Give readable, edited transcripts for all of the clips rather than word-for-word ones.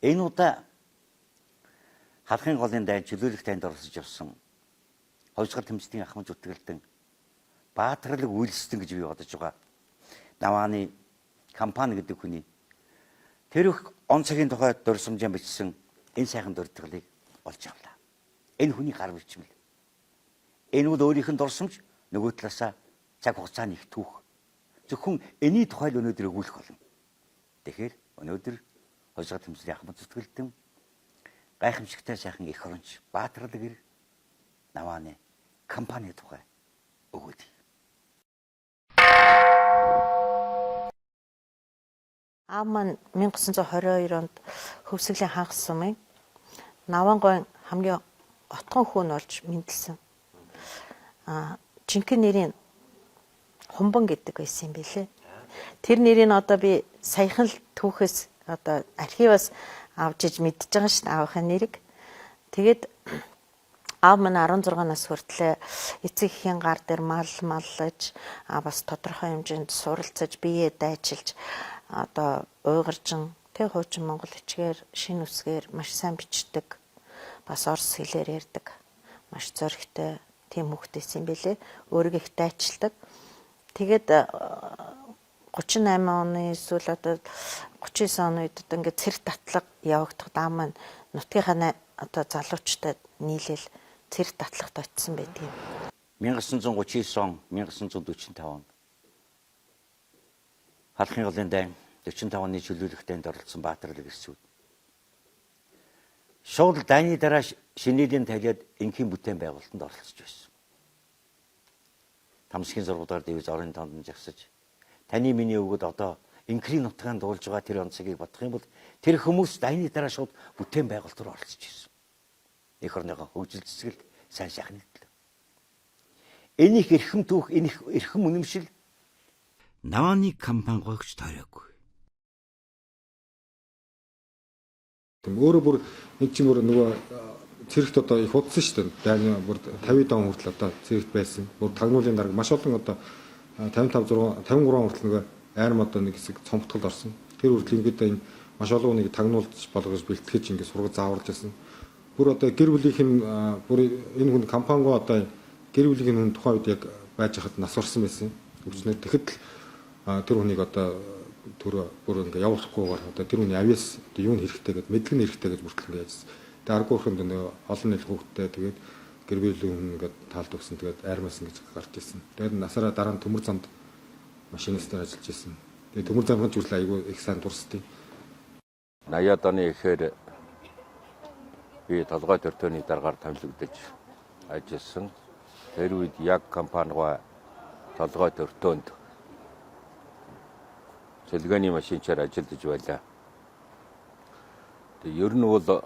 Энэ удаа халахын голын дайн чөлөөлөх танд оролцож явсан хойсгал тэмцлийн ахмад зүтгэлтэн баатарлаг үйлсдэн гэж би бодож байгаа. Навааны компани гэдэг хүний тэр их он цагийн тухай дурсамжаа бичсэн энэ сайхан дурдгалыг олж авлаа. Энэ хүний гар бичмэл. Энэ бол өөрийнх нь дурсамж, нөгөө талаасаа цаг хугацааны их түүх. Зөвхөн энэний тухай л өнөөдөр өгүүлэх болно. Тэгэхээр өнөөдөр хойсгал тэмцлийн ахмад зүтгэлтэн гайхамшигтай сайхан их оронч баатарлаг гэр Навааны компани тухай өгөөд. Аав маань 1922 онд Хөвсгөлийн хагас сумын Навангойн хамгийн отгон хүн болж мэндэлсэн. Жинхэнэ нэрийн Хумбан гэдэг байсан юм билээ. Тэр нэрийг одоо би саяхан л түүхээс одоо архиваас авч иж мэдчихэж байгаа шин аавынхаа нэрийг. Тэгээд аав маань 16 нас хүртлээр эцэг эхийн гар дээр маллаж бас тодорхой хэмжээнд суралцаж биеэ дайчилж одоо уйгаржин тэг хуучин монгол хичгээр шин үсгээр маш сайн бичдэг. Бас орос хэлээр ярьдаг. Маш зоригтой тийм хүүхдээс юм бэлээ. Өөрийгөө их дайчилдаг. Тэгээд 38 оны эсвэл одоо 39 оны үед одоо ингээд цэрэг татлага явагдах даа маань нутгийнхаа одоо залуучтай нийлээл цэрэг татлагт очсон байдаг юм. 1939 он 1945 он халахын голын дайн 45 оны чөлөөлөх дайнд оролцсон баатарлаг ирсүүд. Шууд дайны дараа шинэлийн талиад энхийн бүтээн байгуулалтанд оролцож байсан. Тамсхийн зургуудаар дэвж орон тоонд жагсаж таны миний өгөөд одоо энхрийн нутгаанд дуулж байгаа тэр онцгийг бодох юм бол тэр хүмүүс дайны дараа шууд бүтээн байгуулалт руу оролцож байсан. Эх орныхоо хөгжил цэцгэлд сайн сайхан нийтлээ. Энэ их эрхэм түүх, энэ их эрхэм үнэмшил Навааны компани гойгч тойроогүй. Тэм өөрөө бүр нэг ч юм уу нөгөө цэрэгт одоо их удсан шүү дээ. Дайны бүр 50 он хүртэл одоо цэрэгт байсан. Бүр тагнуулын дарга маш олон одоо 55 6 53 он хүртэл нөгөө айрам одоо нэг хэсэг цомтголд орсон. Тэр хүртэл ингээд энэ маш олон нэг тагнуулж болгож бэлтгэж ингээд сургаж зааварлаж байсан. Бүр одоо гэр бүлийнх нь бүр энэ хүн компанигоо одоо гэр бүлийн хүн тухайн үед яг байж хахад нас орсон байсан. Өвчнөд тэгэхэд тэр хүнийг одоо төрөө бүр ингээ явуулахгүйгээр одоо тэр хүний авьяас одоо юу хэрэгтэй гэдэг мэдлэг хэрэгтэй гэж бүртгэл ингээ яжсан. Тэгээ арга ухранд нөгөө олон нийт хүүхдтэй тэгээд гэр бүлийн хүн ингээ таалд өгсөн тэгээд айрмаас ингээ гарч ирсэн. Тэгээд насаараа дараа нь төмөр замд машинистаар ажиллаж ирсэн. Тэгээд төмөр замд хүртэл айгүй их сайн дурсдیں۔ 80-аад оны ихээр би толгой төртөөний дараагаар томилогдож ажилласан. Тэр үед яг компанигоо толгой төртөөнд цэлгэний машинчаар ажиллаж байлаа. Тэг ер нь бол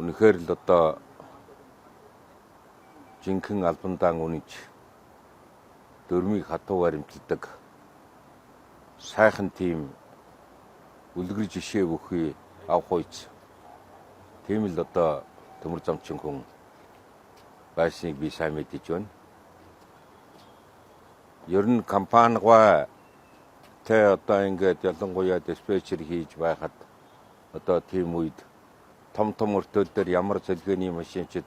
үнэхээр л одоо жинхэнэ албандаан үнэж дөрмийг хатуу баримталдаг сайхан тийм үлгэр жишээ өгөхий авах үйц. Тийм л одоо төмөр замчин хүн байсныг би сайн мэдэж байна. Ер нь компанигоо тэ одоо ингээд ялангуяа диспетчер хийж байхад одоо тийм үед том өртөл дээр ямар цэлгэний машинчид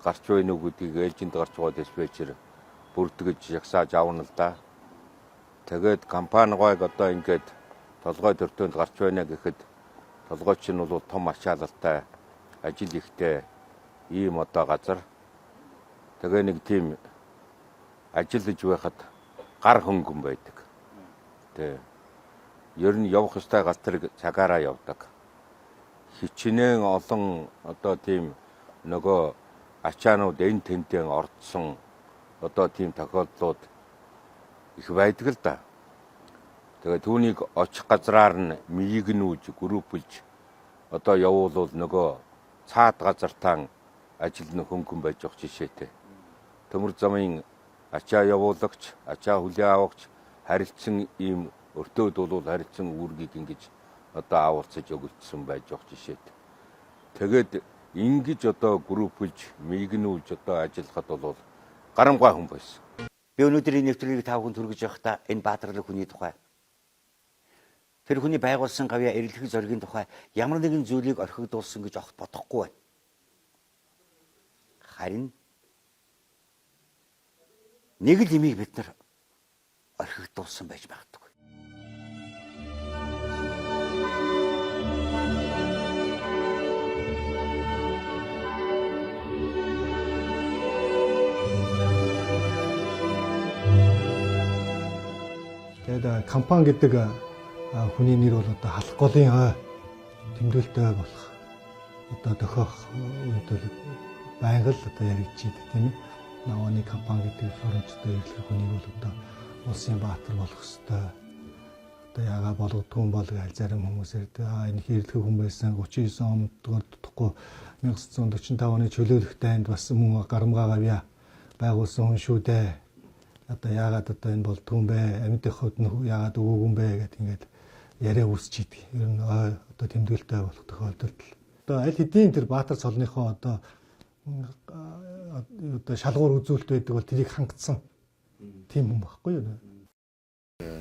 гарч байна уу гэдгийг ээлжинд гарч байгаа диспетчер бүрдгэж жагсааж авна л да. Тэгээд компанигойг одоо ингээд толгой төртөнд гарч байна гэхэд толгойч нь бол том ачаалалтай ажил ихтэй ийм одоо газар. Тэгээ нэг тийм ажиллаж байхад гар хөнгөн байдаг. Тэ. Ер нь явах ёстой галтрыг цагаараа явдаг. Хичнээн олон одоо тийм нөгөө ачаанууд энэ тентэн ордсон одоо тийм тохиолдлууд их байдаг л да. Тэгээ түүнийг очих газраар нь мийгнүүж, групплж одоо явуулвал нөгөө цаад газартаа ажил нь хөнгөн байж явах жишээтэй. Төмөр замын ачаа явуулагч, ачаа хүлээн авагч харилцсан ийм өртөөд бол харилцсан үүргийг ингэж одоо авалцаж өгөгдсөн байж явах жишээтэй. Тэгээд ингэж одоо групплж, мийгнүүлж одоо ажиллахад бол гарамгай хүн байсан. Би өнөөдөр энэ нэвтрүүлгийг 5 хүн түргэж явахдаа энэ баатарлаг хүний тухай Тэр хүний байгуулсан гавья эрэлхийг зоригийн тухай ямар нэгэн зүйлийг орхигдуулсан гэж огт бодохгүй байна. Харин нэг л имийг бид нар орхигдуулсан байж магадгүй. Тэгээд компани гэдэг хүний нэр бол одоо халах голын ой тэмдэглэлтэй болох одоо тохиох үед бол байнга л одоо яригдчихийдэг тийм ээ. Навааны компани гэдэг форумчтай ирлэх хүнийг бол одоо улсын баатар болох хэвээр одоо яагаад болгодгүй юм бол гэж зарим хүмүүсээр энэ ирлэх хүн байсан 39 онд дутхгүй 1945 оны чөлөөлөх дайнд бас мөн гарамгаа гавья байгуулсан хүн шүү дээ. Одоо яагаад одоо энэ бол түн бэ? Амьд хот нь яагаад өгөөгүй юм бэ гэдэг ингээд яриа үүсчихэд ер нь одоо тэмдэглэлтэй болох тохиолдолд одоо аль хэдийн тэр баатар цолныхоо одоо шалгуур үзүүлэлт байдаг бол тэрийг хангацсан тийм хүн байхгүй юу?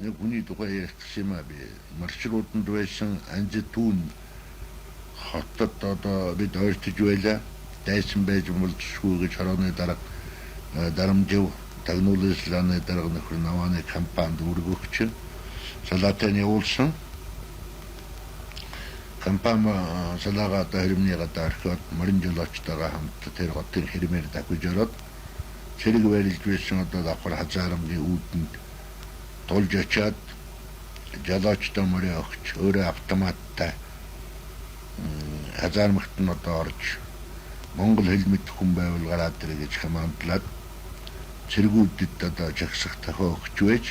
Нэг хүний тухай ярих гэсэн юм аа би маршрутанд байсан анзи түүн хотод одоо бид ойртож байлаа. Дайсан байж болзошгүй гэж хорооны дарга дарамжив тагнуулын дарга нөхөр Навааны компанид өргөгч салаатан явуулсан. Компани салаага дөрмний гадаархад морин жолоочтойгоо хамт тэр хотын хэрмээр давхиж ороод цэрэг барилж байсан одоо давхар хазаарамгийн үүдэнд тулж очиад жолоочтой морин өгч өөрөө автоматтай хазаарамгт нь одоо орж монгол хэл мэд хүн байвал гараад ирээ гэж хамаандлаад цэргүүдэд одоо жагсах тохио өгч байж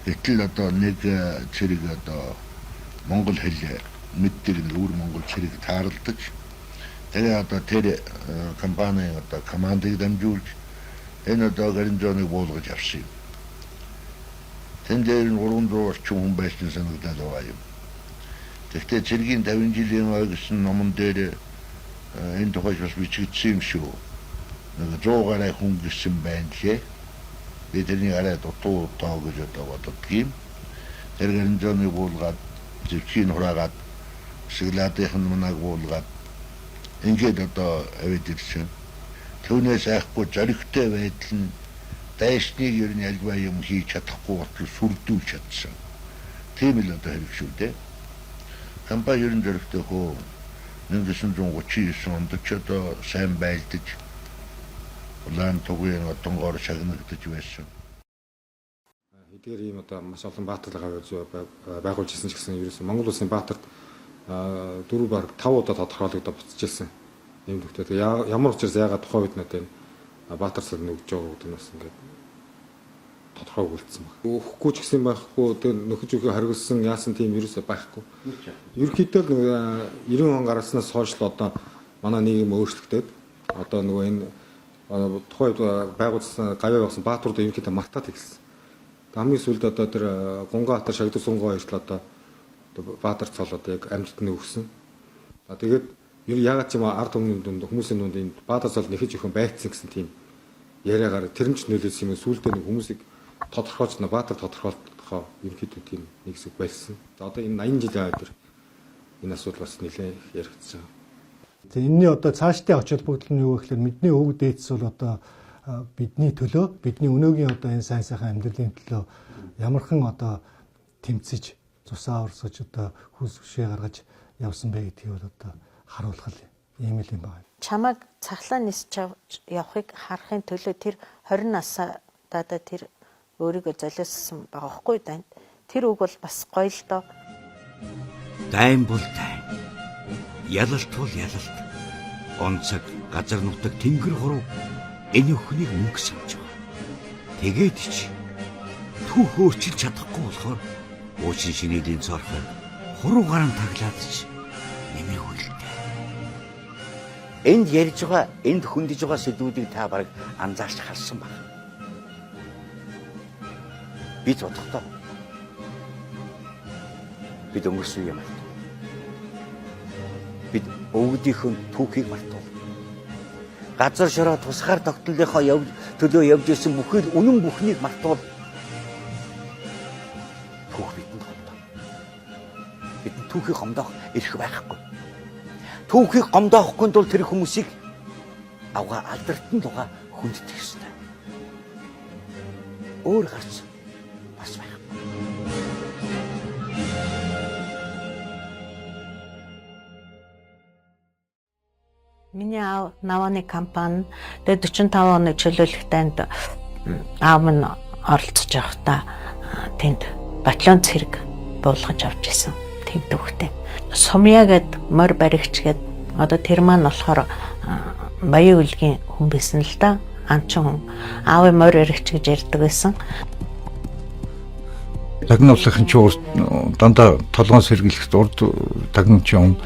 гэтэл одоо нэг цэрэг одоо монгол хэл мэддэг нь өөр монгол цэрэг тааралдаж тэгээ одоо тэр компани одоо командыг дамжуулж энэ одоо гарнизоныг буулгаж авсан юм. Тэн дээр нь 300 орчим хүн байсан санагдаад байгаа юм. Гэхдээ цэргийн 50 жилийн ой гэсэн номон дээр энэ тухайд бас бичигдсэн юм шүү. 100 гаруй хүн гэсэн байна лээ. Бидний арай дутуу тоо гэж одоо боддгийм. Тэр гарнизоныг буулгаад зөвхөн хураагаад сиглаадын манаг буулгаад ингээд одоо авид ирсэн. Түүнээс айхгүй зоригтой байдал нь дайсныг ер нь альва юм хийж чадахгүй болтол сүрдүүлж чадсан. Тийм л одоо хэрэг шүү дээ. Компани ер нь зоригтой хөө 1939 онд ч одоо сайн байлдаж улаан тугийн одонгоор шагнагдаж байсан. Эдгээр ийм одоо маш олон баатарлага байгуулж ирсэн ч гэсэн ерөөсөн Монгол улсын баатарт 4 баг 5 удаа тодорхойлогдоод буцаж ирсэн. Ийм төвтэй. Ямар учраас яагаад тухайн үед надад энэ баатар цал нөгж байгаа гэдэг нь бас ингээд тодорхой өгүүлсэн баг. Өгөхгүй ч гэсэн байхгүй тэр нөхөж өгөө хариулсан яасан тийм ерөөсөө байхгүй. Ерөнхийдөө 90 он гарснаас хойш л одоо манай нийгэм өөрчлөгдөд одоо нөгөө энэ тухайн үед байгуулсан гавьяа болсон баатарууд ерөнхийдөө мартаад ирсэн. Хамгийн сүүлд одоо тэр Гунгаатар шагнал сунгоо хоёрт одоо баатар цол одоо яг амьд нь өгсөн. Тэгээд ер ягаад ч юм ард түмний дунд хүмүүсийн дунд энэ баатар цол нэхэж өхөн байцсан гэсэн тийм яриагаар тэр нь ч нөлөөсөн юм сүүлдээ нэг хүмүүсийг тодорхойлж баатар тодорхойлохоо ерөнхийдөө тийм нэг хэсэг байсан. Одоо энэ 80 жилийн хойд энэ асуудал бас нэлээд яригдсан. За энэний одоо цаашдын оч холбогдол нь юу вэ гэхээр бидний өвөг дээдс бол одоо бидний төлөө бидний өнөөгийн одоо энэ сайн сайхан амьдралын төлөө ямархан одоо тэмцэж цусаа орсож одоо хүс хүшээ гаргаж явсан бэ гэдгийг бол одоо харуулах ийм л юм байна. Чамайг цахлаа нисч явахыг харахын төлөө тэр 20 насаа дада тэр өөрийгөө золиосон байгаа хгүй даа. Тэр үг бол бас гоё л доо. Дайн бол дайн. Ялалт бол ялалт. Онцог газар нутаг тэнгэр хуруу энэ өхнийг мөнгө санаж байгаа. Тэгээд ч түүх өөрчилж чадахгүй болохоор уучин шинэлийн цорхой хуруу гарan таглаадч нэмэргүй л дээ. Энд ярьж байгаа, энд хөндөж байгаа сэдвүүдийг та бараг анзаарч харсан баг. Би бодохдоо бид өнгөрсөн юм аа. Бид өвгдийнхөө түүхийг мартуул. Газар шороо тусгаар тогтнолынхоо төлөө явж ирсэн бүхэл үнэн бүхнийг мартуул. Түүх бидэнд ховдоо. түүхийг гомдоох эрх байхгүй. Түүхийг гомдоохгүй тул тэр хүмүүсийг авгаа алдартан луга хүнддэх ёстой. Өөр гарч бас байхгүй. Миний аав Наваны компани тэгээд 45 оны чөлөөлөх танд аав минь оролцож байхдаа тэнд батальон цэрэг буулгаж авч исэн тэм төвхтэй. Сумья гэд морь баригч гэд одоо тэр маань болохоор баян үлгийн хүн байсан л да. Анчин хүн. Аавын морь баригч гэж ярьдаг байсан. Тагнуулахын ч дандаа толгоон сэргийлэхэд урд тагнууч юм.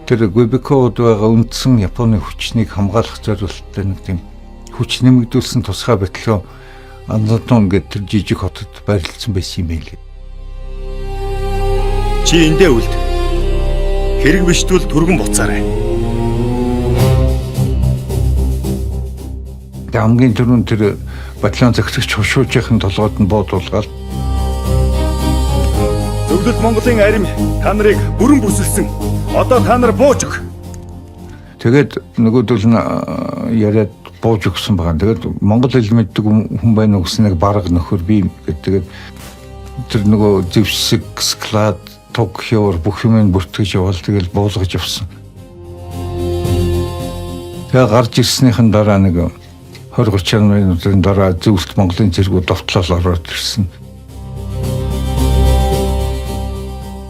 Тэр Гүбекод байгаа үндсэн Японы хүчнийг хамгаалах зорилттой нэг тийм хүч нэмэгдүүлсэн тусгай батальон Анзатон гэдэг тэр жижиг хотод байрлалсан байсан юм байл. Чи эндээ үлд. Хэрэг бишдвэл түргэн буцаарай. Хамгийн түрүүнд тэр батальон захирагч хушуужийн толгойд нь буудуулгаад Зөвлөлт Монголын арим та нарыг бүрэн бүсэлсэн. Одоо та нар бууж өг. тэгээд нөгөөдөл нь яриад бууж өгсөн байгаа. Тэгээд монгол хэл мэддэг хүн байна уу гэснээр бараг нөхөр би гэдэг. Тэр нөгөө зэвсэг, склад, Токиор бүх юм бүртгэж явал тэгэл буулгаж явсан. Тэгээд гарч ирснийхэн дараа нэг 20-30 минутын дараа зөвлөлт Монголын зэргүүд довтлол ороод ирсэн.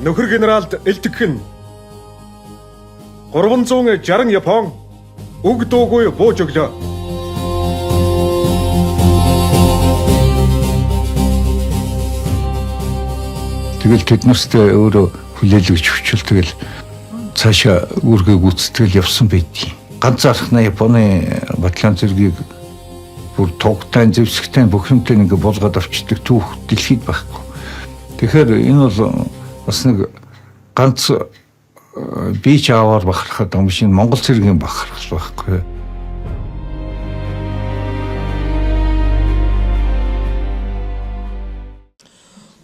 Нөхөр генералд элтгэн 360 Япон үг дуугүй бууж өглөө. Тэгэл тэднэртээ өөрөө хүлээлгэж өчл тэгэл цаашаа үүргээ гүйцэтгэл явсан байдгийг. Ганцаархнаа Японы батальон зэргийг бүр тогтаан зэвсэгтэй бүх юмтай ингээ болгоод авчдаг түүх дэлхийд байхгүй. Тэгэхээр энэ бол бас нэг ганц би ч аваар бахархад юм шиг Монгол цэргийн бахархал байхгүй.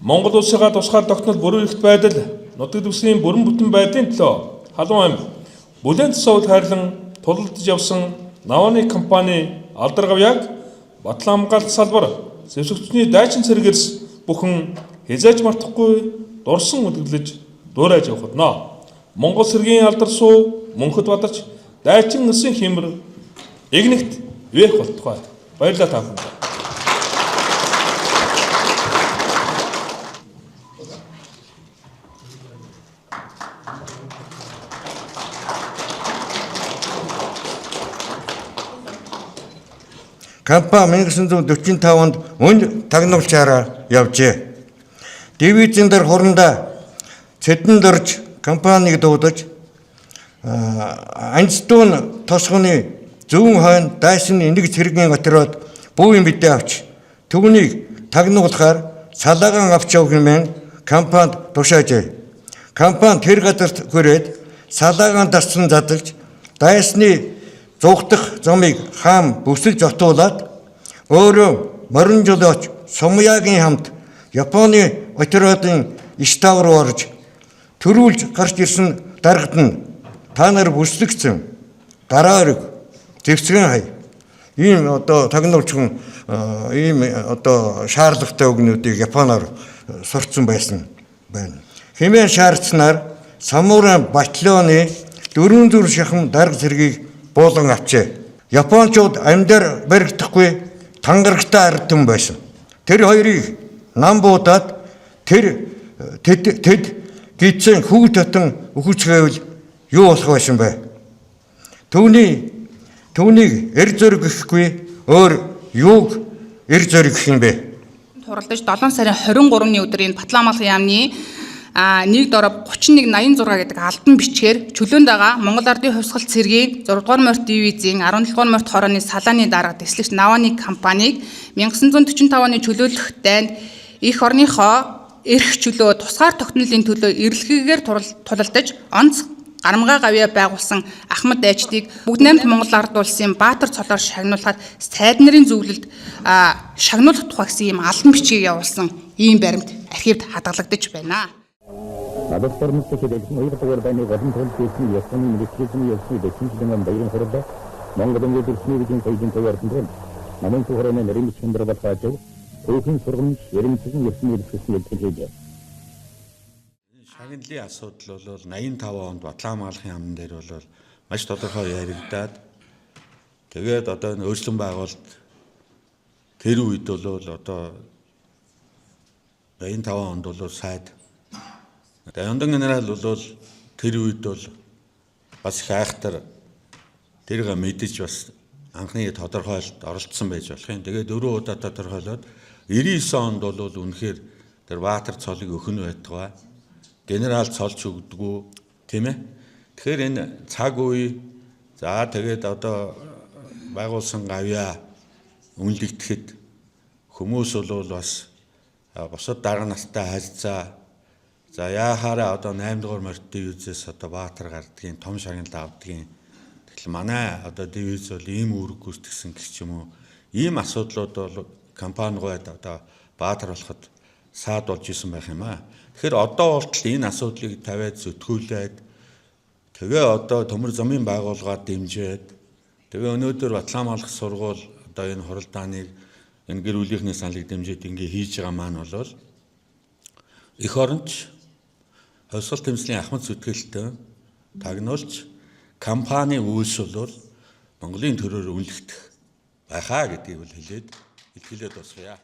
Монгол улсынхаа тусгаар тогтнол бүрэн эрхт байдал, нутаг дэвсгэрийн бүрэн бүтэн байдлын төлөө халуун амь бүлээн тусавд хайрлан тулалдж явсан Наваны компани алдар гавьяаг батлан хамгаалалт салбар зэвсэгчний дайчин цэргэрс бүхэн хязгаарч мартахгүй дурсан үлгэлж дуурайж явхад нөө. Монгол цэргийн алдар суу мөнхөд бадарч дайчин өсөн хэмэр игнэгт вэх болтугай. Баярлалаа та бүхэнд. Компани 1945 онд үнд тагнуулчаараа явжээ. Дивизийн дээр хурандаа цэдэнд орж компаниг дуудаж анцтуун тосгоны зүүн хойно дайсны нэг цэргийн готроод бүүн мэдээ авч түүнийг тагнуулахаар салаагаан авч явах хэмээн компанид тушаажээ. Компани тэр газарт хүрээд салаагаан дарсан задалж дайсны зугдах замыг хаам бүсэлж отуулаад өөрөө морин жолооч Сумьягийн хамт Японы отрядын штаб руу орж төрүүлж гарч ирсэн даргад нь та нар бүслэгцэн гараа өрг зэвсгэн хай ийм одоо тагнуулчхан ийм одоо шаардлагатай үгнүүдийг Японоор сурцсан байсан байна. Хэмээн шаардсанаар самурай батальоны 400 шахам дарга цэргийг буулган авчээ. Япончууд амьдар баригдахгүй тангарагтай ардсан байсан. Тэр хоёрыг нам буудаад тэд гидсэн хүү татан өхөцгөөл юу болох байсан бэ? Түүнийг эр зөрөг гэхгүй өөр юуг эр зөрөг гэх юм бэ? Туралдаж 7 сарын 23-ны өдрийн Батлан амгалан яамны 1 дороо 3186 гэдэг албан бичгээр чөлөөнд байгаа Монгол Ардын хувьсгал цэргийн 6 дугаар морьт дивизийн 17 дугаар морьт хорооны салааны дарга дэслэгч Наваны компаниг 1945 оны чөлөөлөх дайнд эх орныхоо эрх чөлөө тусгаар тогтнолын төлөө эрэлхийгээр тулалдаж онц гарамгаа гавьяа байгуулсан Ахмад дайчдыг бүгд найрамд Монгол ард улсын баатар цолоор шагнуулахад сайд нарын зөвлөлд шагнуулах тухай гэсэн ийм албан бичгийг явуулсан ийм баримт архивд хадгалагдаж байна. Алуулсармстай хэлсэн 2 дугаар байны голын тул хийсэн ясны мэрэгчлийн явсан дэвшилэн баярын хурлаа Монголын дэвшилгийн соёлын төвөрөнд намын тухайны нэрийн чөндөрөд хаажав өөрийн сургамж ерөнхийдөө ясны мэрэгчлийн хэлжээ. Шагналын асуудал бол 85 онд Батлан амлахын амн дээр бол маш тодорхой яригдаад тэгээд одоо энэ өөрчлөн байгуулалт тэр үед бол одоо 85 онд бол сайд Яндан генерал бол тэр үед бол бас их айхтар тэрийг мэдэж бас анхны тодорхойлолт оролцсон байж болох юм. Тэгээд 4 удаа тодорхойлоод 99 онд бол үнэхээр тэр Баатар цолыг өхөн байтугай генерал цолч өгдөггүй тийм ээ. Тэгэхээр энэ цаг үе за тэгээд одоо байгуулсан гавьяа үнэлэгдэхэд хүмүүс бол бас босод дарга настай харьцаа за яахаараа одоо 8 дугаар морьт дивизээс одоо Баатар гардгийн том шагнал авдгийн тэгэхээр манай одоо дивиз бол ийм үүрэг гүйцэтгсэн гэх юм уу ийм асуудлууд бол компанигойд одоо Баатар болоход саад болж исэн байх юм аа. Тэгэхээр одоо болтол энэ асуудлыг тавиад зүтгүүлээд тэгээ одоо төмөр замын байгууллагаар дэмжиж тэгээ өнөөдөр Батлан амлах сургууль одоо энэ хуралдааныг энэ гэр бүлийнхний саналыг дэмжиж ингээ хийж байгаа маань бол эх оронч хувьсгал тэмцлийн ахмад зүтгэлтэй тагнуулж компани үйлс бол Монголын төрөөр үнэлэгдэх байхаа гэдгийг хэлээд итгэлээ дуусгая.